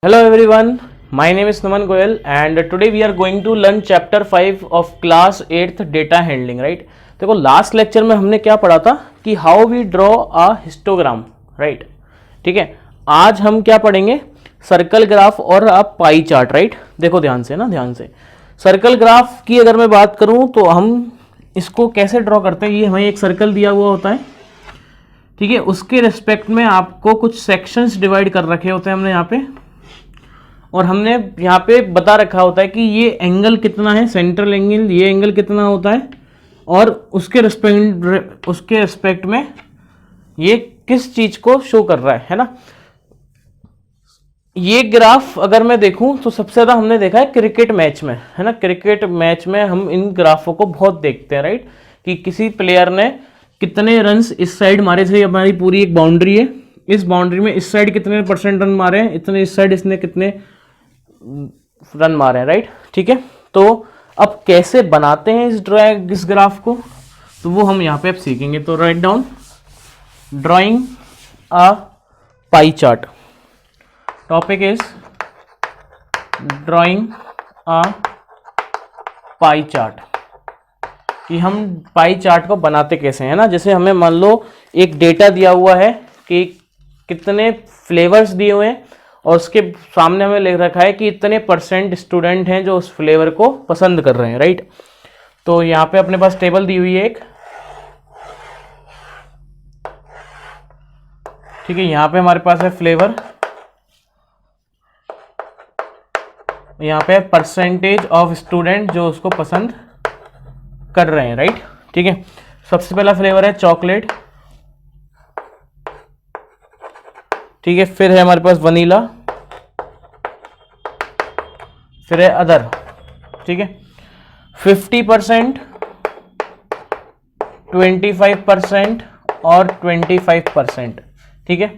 Hello everyone, my name is Naman Goyal and today we are going to learn chapter 5 of class 8th data handling, right? देखो last lecture में हमने क्या पढ़ा था कि how we draw a histogram, right? ठीक है, आज हम क्या पढ़ेंगे? सर्कल ग्राफ और अ पाई चार्ट, राइट? देखो ध्यान से सर्कल ग्राफ की अगर मैं बात करूं तो हम इसको कैसे ड्रॉ करते हैं। ये हमें एक सर्कल दिया हुआ होता है, ठीक है, उसके रिस्पेक्ट में आपको कुछ सेक्शंस डिवाइड कर रखे होते हैं हमने यहाँ पे, और हमने यहाँ पे बता रखा होता है कि ये एंगल कितना है, सेंट्रल एंगल, ये एंगल कितना होता है, और उसके रिस्पेक्ट में ये किस चीज को शो कर रहा है ना। ये ग्राफ अगर मैं देखूं तो सबसे ज्यादा हमने देखा है क्रिकेट मैच में, है ना। क्रिकेट मैच में हम इन ग्राफों को बहुत देखते हैं, राइट, कि किसी प्लेयर ने कितने रन्स इस साइड मारे थे। हमारी पूरी एक बाउंड्री है, इस बाउंड्री में इस साइड कितने परसेंट रन मारे हैं, इतने इस साइड इसने कितने रन मारे हैं, राइट। ठीक है, तो अब कैसे बनाते हैं इस ग्राफ को, तो वो हम यहाँ पे अब सीखेंगे। तो write down drawing a pie chart. Topic is drawing a pie chart, कि हम पाई चार्ट को बनाते कैसे हैं ना। जैसे हमें मान लो एक डेटा दिया हुआ है कि कितने फ्लेवर्स दिए हुए हैं, और उसके सामने हमें लिख रखा है कि इतने परसेंट स्टूडेंट हैं जो उस फ्लेवर को पसंद कर रहे हैं, राइट। तो यहाँ पे अपने पास टेबल दी हुई है एक, ठीक है, यहाँ पे हमारे पास है फ्लेवर, यहाँ पे परसेंटेज ऑफ स्टूडेंट जो उसको पसंद कर रहे हैं, राइट। ठीक है, सबसे पहला फ्लेवर है चॉकलेट, ठीक है, फिर है हमारे पास वनीला, फिर है अदर, ठीक है। 50%, 25% और 25%, ठीक है।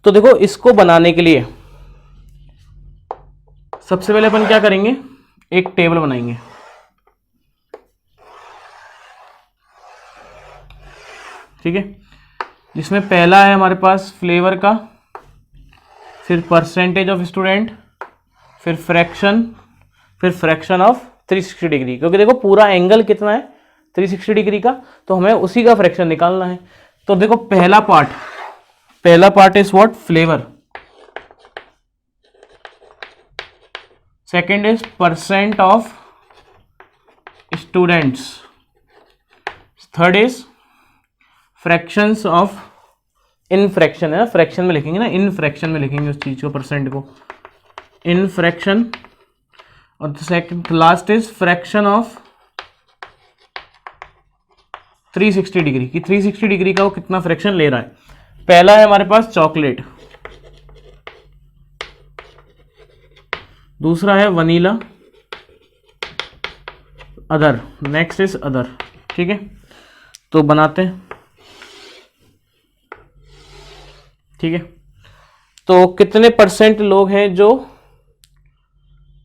तो देखो इसको बनाने के लिए सबसे पहले अपन क्या करेंगे, एक टेबल बनाएंगे, ठीक है, जिसमें पहला है हमारे पास फ्लेवर का, फिर परसेंटेज ऑफ स्टूडेंट, फिर फ्रैक्शन ऑफ 360 डिग्री, क्योंकि देखो पूरा एंगल कितना है 360 डिग्री का, तो हमें उसी का फ्रैक्शन निकालना है। तो देखो पहला part is what, flavour, second is percent of students, third is fractions of, in fraction है ना, फ्रैक्शन में लिखेंगे ना, इन फ्रैक्शन में लिखेंगे उस चीज को, परसेंट को इन फ्रैक्शन, और second last is fraction of 360 degree, कि 360 डिग्री का वो कितना फ्रैक्शन ले रहा है। पहला है हमारे पास चॉकलेट, दूसरा है vanilla, other, next is other, ठीक है। तो बनाते हैं, ठीक है। तो कितने परसेंट लोग हैं जो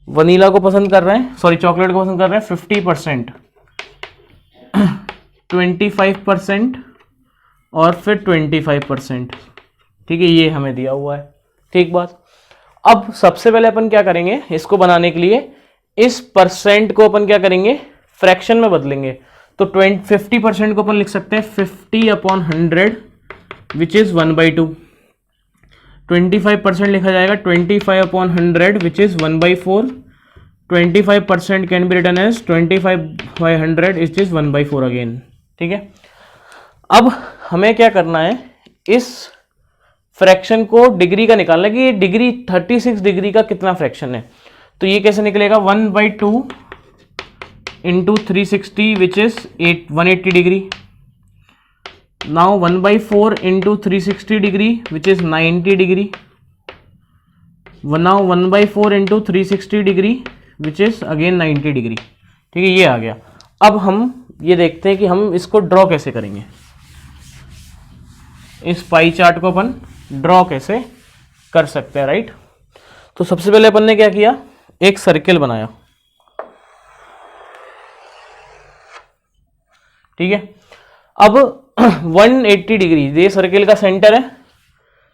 वनीला को पसंद कर रहे हैं, सॉरी चॉकलेट को पसंद कर रहे हैं, 50%, 25% और फिर 25%, ठीक है, ये हमें दिया हुआ है, ठीक बात। अब सबसे पहले अपन क्या करेंगे, इसको बनाने के लिए इस परसेंट को अपन क्या करेंगे, फ्रैक्शन में बदलेंगे। तो 50% को अपन लिख सकते हैं 50/100 विच इज 1/2। 25% लिखा जाएगा 25/100 which is 1/4। 25% can be written as 25/100 is 1/4 again, ठीक है। अब हमें क्या करना है, इस फ्रैक्शन को डिग्री का निकालना है कि ये डिग्री 36 डिग्री का कितना फ्रैक्शन है। तो ये कैसे निकलेगा, 1/2 into 360 which is 180 degree. Now 1/4 into 360 degree which is 90 degree. Now 1/4 into 360 degree which is again 90 degree, ठीक है, ये आ गया। अब हम ये देखते हैं कि हम इसको ड्रॉ कैसे करेंगे, इस पाई चार्ट को अपन ड्रॉ कैसे कर सकते हैं, राइट। तो सबसे पहले अपन ने क्या किया, एक सर्किल बनाया, ठीक है। अब 180 डिग्री ये सर्किल का सेंटर है,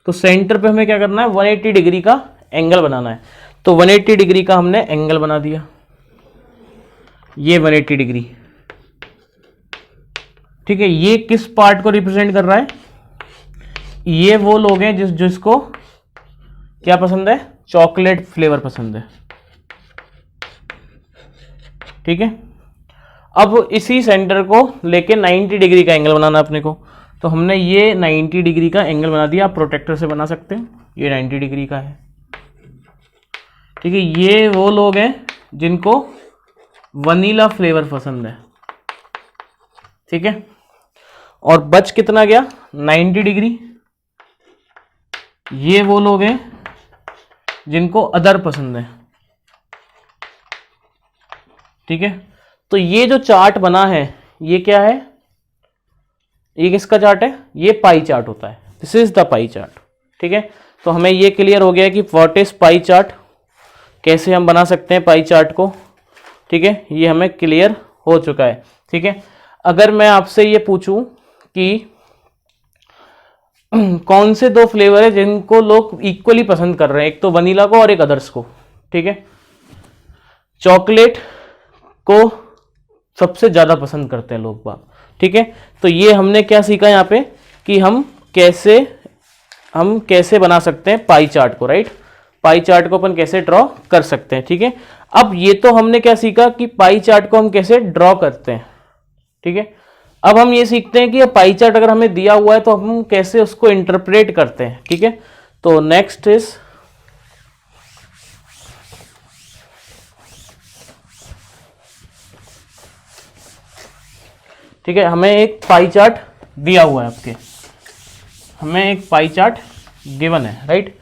तो सेंटर पे हमें क्या करना है, 180 डिग्री का एंगल बनाना है। तो 180 डिग्री का हमने एंगल बना दिया, ये 180 डिग्री, ठीक है। ये किस पार्ट को रिप्रेजेंट कर रहा है? ये वो लोग हैं जिसको क्या पसंद है? चॉकलेट फ्लेवर पसंद है, ठीक है। अब इसी सेंटर को लेके 90 डिग्री का एंगल बनाना अपने को, तो हमने ये 90 डिग्री का एंगल बना दिया। आप प्रोटेक्टर से बना सकते हैं, ये 90 डिग्री का है, ठीक है। ये वो लोग हैं जिनको वनीला फ्लेवर पसंद है, ठीक है। और बच कितना गया? 90 डिग्री। ये वो लोग हैं जिनको अदर पसंद है, ठीक है। तो ये जो चार्ट बना है ये क्या है? ये किसका चार्ट है? ये पाई चार्ट होता है। This is the pie chart, ठीक है। तो हमें ये क्लियर हो गया कि व्हाट इज पाई चार्ट, कैसे हम बना सकते हैं पाई चार्ट को, ठीक है। ये हमें क्लियर हो चुका है, ठीक है। अगर मैं आपसे ये पूछूं कि कौन से दो फ्लेवर है जिनको लोग इक्वली पसंद कर रहे हैं, एक तो वनीला को और एक अदर्स को, ठीक है। चॉकलेट को सबसे ज्यादा पसंद करते हैं लोग बाग, ठीक है। तो ये हमने क्या सीखा यहाँ पे कि हम कैसे बना सकते हैं पाई चार्ट को, राइट। पाई चार्ट को अपन कैसे ड्रॉ कर सकते हैं, ठीक है। अब ये तो हमने क्या सीखा कि पाई चार्ट को हम कैसे ड्रॉ करते हैं, ठीक है। अब हम ये सीखते हैं कि पाई चार्ट अगर हमें दिया हुआ है तो हम कैसे उसको इंटरप्रेट करते हैं, ठीक है। तो नेक्स्ट इज ठीक है, हमें एक पाई चार्ट दिया हुआ है आपके, हमें एक पाई चार्ट गिवन है, राइट।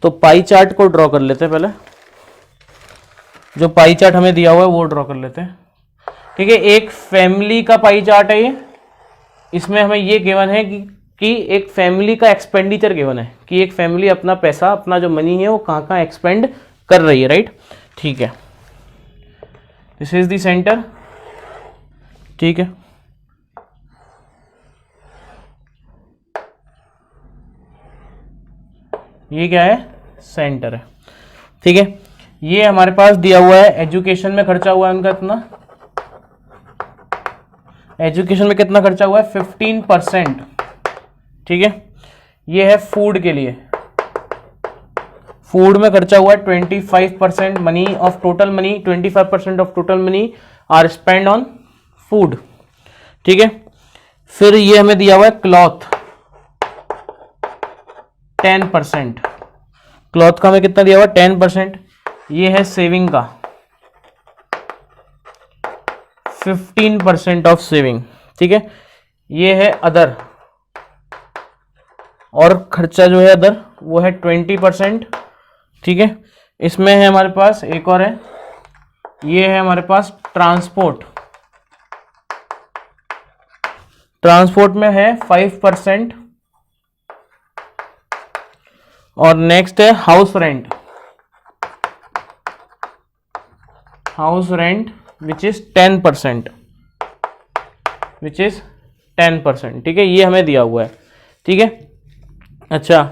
तो पाई चार्ट को ड्रॉ कर लेते हैं। पहले जो पाई चार्ट हमें दिया हुआ है वो ड्रॉ कर लेते हैं, ठीक है। एक फैमिली का पाई चार्ट है ये। इसमें हमें ये गिवन है कि एक फैमिली का एक्सपेंडिचर गिवन है कि एक फैमिली अपना पैसा, अपना जो मनी है वो कहाँ कहाँ एक्सपेंड कर रही है, राइट, ठीक है। दिस इज द सेंटर, ठीक है। ये क्या है? सेंटर है, ठीक है। ये हमारे पास दिया हुआ है एजुकेशन में खर्चा हुआ है उनका इतना, एजुकेशन में कितना खर्चा हुआ है? 15%, ठीक है। ये है फूड के लिए, फूड में खर्चा हुआ है 25% money of total money, 25% of total money are spend on food, ठीक है। फिर ये हमें दिया हुआ है क्लॉथ, 10%, क्लॉथ का हमें कितना दिया हुआ है? 10%। ये है सेविंग का, 15% ऑफ सेविंग, ठीक है। ये है अदर, और खर्चा जो है अदर वो है 20%, ठीक है। इसमें है हमारे पास एक और है, ये है हमारे पास ट्रांसपोर्ट, ट्रांसपोर्ट में है 5%। और नेक्स्ट है house rent, house rent which is 10%, which is 10%, ठीक है। ये हमें दिया हुआ है, ठीक है। अच्छा,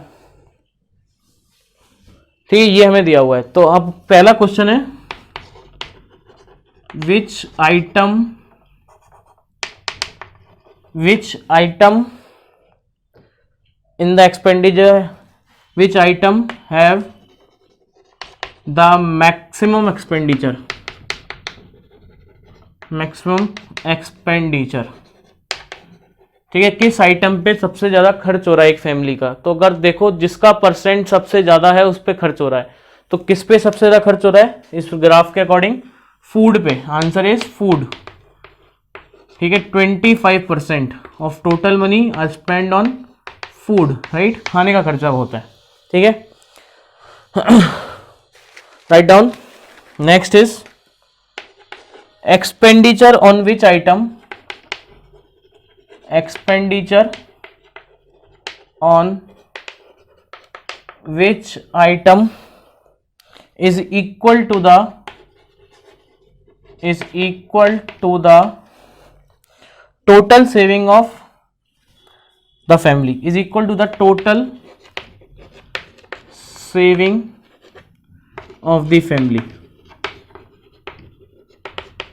ठीक है, ये हमें दिया हुआ है। तो अब पहला क्वेश्चन है, विच item in the expenditure, which item have the maximum expenditure, ठीक है। किस आइटम पे सबसे ज्यादा खर्च हो रहा है एक फैमिली का? तो अगर देखो जिसका परसेंट सबसे ज्यादा है उस पे खर्च हो रहा है, तो किस पे सबसे ज्यादा खर्च हो रहा है इस ग्राफ के अकॉर्डिंग? फूड पे, आंसर इज फूड, ठीक है। 25% of total money are spend on food, right, खाने का खर्चा होता है, ठीक है। Write down. Next is expenditure on which item, expenditure on which item is equal to the total saving of the family, is equal to the total saving of the family.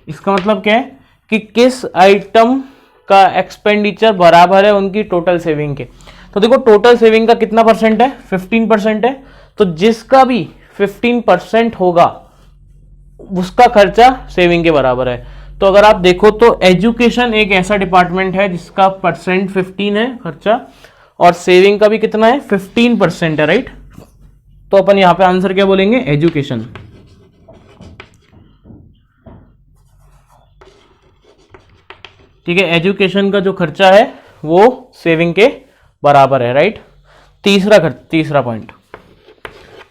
इसका मतलब क्या है कि किस आइटम का expenditure बराबर है उनकी टोटल सेविंग के। तो देखो टोटल सेविंग का कितना परसेंट है, 15% है, तो जिसका भी 15% होगा उसका खर्चा सेविंग के बराबर है। तो अगर आप देखो तो एजुकेशन एक ऐसा डिपार्टमेंट है जिसका परसेंट 15 है खर्चा, और सेविंग का भी कितना है, 15% है, राइट। तो अपन यहां पे आंसर क्या बोलेंगे, एजुकेशन। ठीक है, एजुकेशन का जो खर्चा है वो सेविंग के बराबर है, राइट। तीसरा point,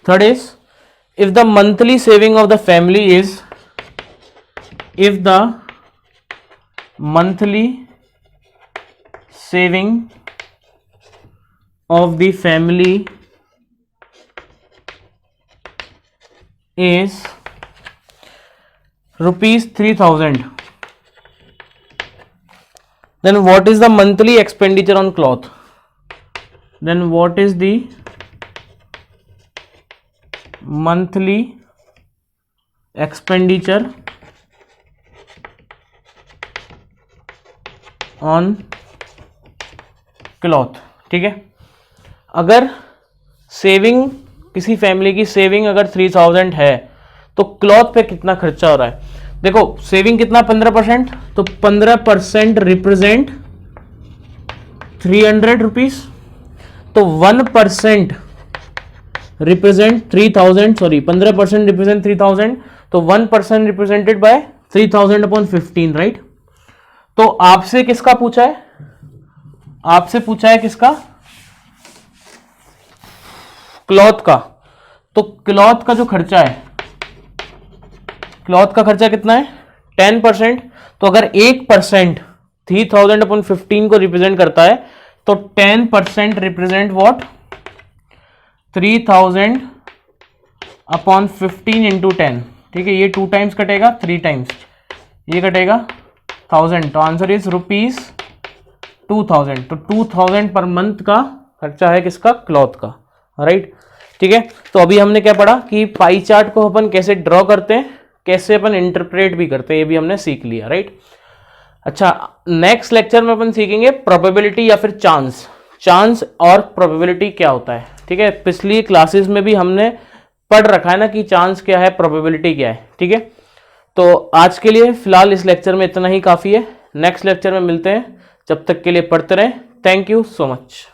third is if the monthly saving of the family is, if the monthly saving of the family is ₹3,000, then what is the monthly expenditure on cloth? Then what is the monthly expenditure on cloth? ठीक है, अगर saving, किसी family की saving अगर 3000 है तो cloth पे कितना खर्चा हो रहा है। देखो सेविंग कितना, 15%, तो 15% रिप्रेजेंट 300 रुपीज, तो 1% रिप्रेजेंट 3000, सॉरी 15% रिप्रेजेंट 3000, तो 1% रिप्रेजेंटेड बाय 3000 अपॉन 15, राइट। तो आपसे किसका पूछा है, आपसे पूछा है किसका, क्लॉथ का। तो क्लॉथ का जो खर्चा है, क्लॉथ का खर्चा कितना है, 10%। तो अगर 1% 3000 अपॉन 15 को रिप्रेजेंट करता है तो 10% रिप्रेजेंट व्हाट, 3000 अपॉन 15 इंटू 10। ठीक है, ये 2 टाइम्स कटेगा, 3 टाइम्स ये कटेगा 1000, तो आंसर इज ₹2000। तो 2000 पर मंथ का खर्चा है किसका, क्लॉथ का, राइट। ठीक है, तो अभी हमने क्या पढ़ा कि पाई चार्ट को अपन कैसे ड्रॉ करते हैं, कैसे अपन इंटरप्रेट भी करते हैं, ये भी हमने सीख लिया, राइट। अच्छा, नेक्स्ट लेक्चर में अपन सीखेंगे प्रोबेबिलिटी या फिर चांस। चांस और प्रोबेबिलिटी क्या होता है। ठीक है, पिछली क्लासेस में भी हमने पढ़ रखा है ना कि चांस क्या है, प्रोबेबिलिटी क्या है। ठीक है, तो आज के लिए फिलहाल इस लेक्चर में इतना ही काफी है। नेक्स्ट लेक्चर में मिलते हैं, जब तक के लिए पढ़ते रहें। Thank you so much.